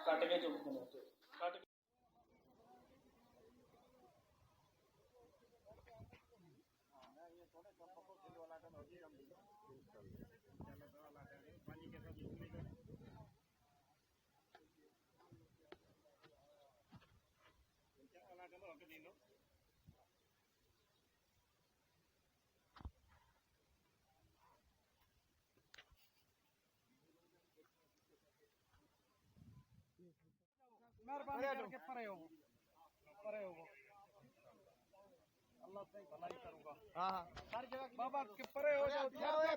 Cut के चुप cut मेहरबानी करके परे हो अल्लाह से भलाई करूंगा। हाँ हर जगह बाबा के परे हो जाओ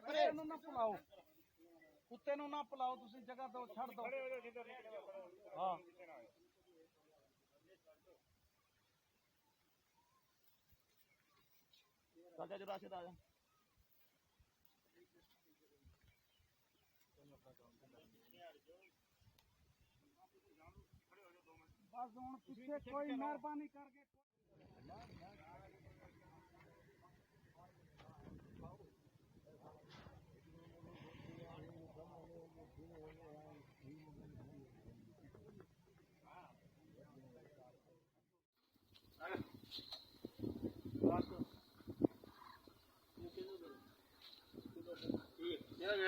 परे ना पुलाओ कुत्ते नु ना पुलाओ तुसी जगह दो छड़ दो। हाँ राजा जो राशिद आ जा बस हुण पीछे कोई मेहरबानी करके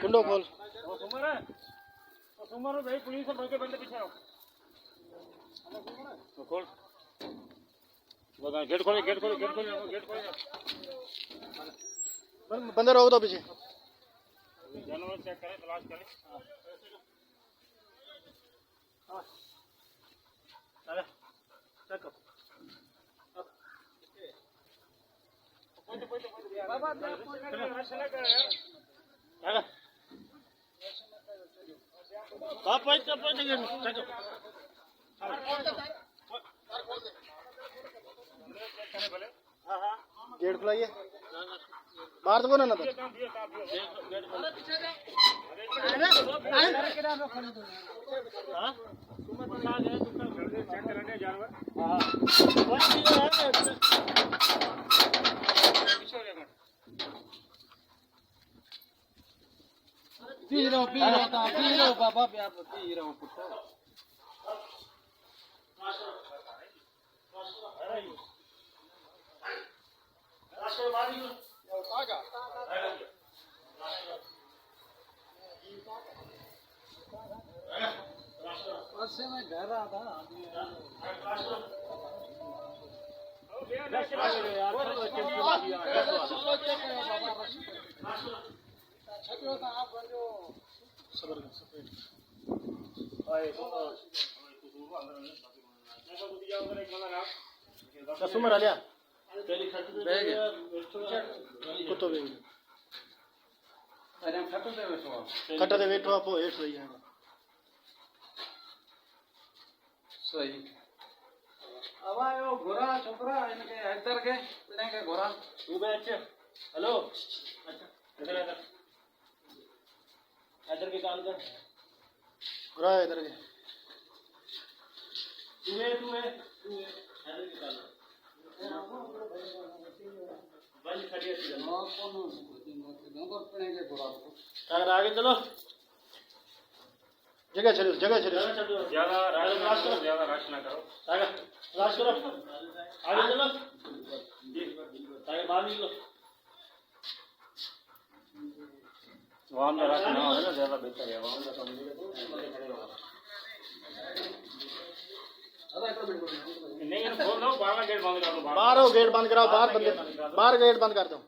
कुंडो खोल सुमर भाई पुलिस से भागे बंदे पीछे आओ खोल गेट खोले बंदे रोक दो पीछे जानवर चेक करें तलाश करें। चल चेक कर बाबा आप चेक गेट खुलाइए बाहर तो ना पी रहो बाबा पी रहो पुत्र से मैं डर रहा था कस्टमर आ लिया कुत्तो खट्टा दे वेठो आप हेठ रही है सही अब आयो घोड़ा छोकरा इनके इधर के पिने घोड़ा तू बैठ हेलो अच्छा इधर के काम कर घोड़ा इधर के तू है इधर के काम बंद खड़ी है नंबर पिने के घोड़ा अगर आगे चलो जगह छोड़ो ज्यादा रश ना करो रश करो आगे चलो आगे बाहर निकलो वहां में रश ना हो ना ज्यादा बेहतर है वहां का कम नहीं खोल दो बाहर गेट बंद कर दो बाहर गेट बंद कराओ बाहर गेट बंद कर दो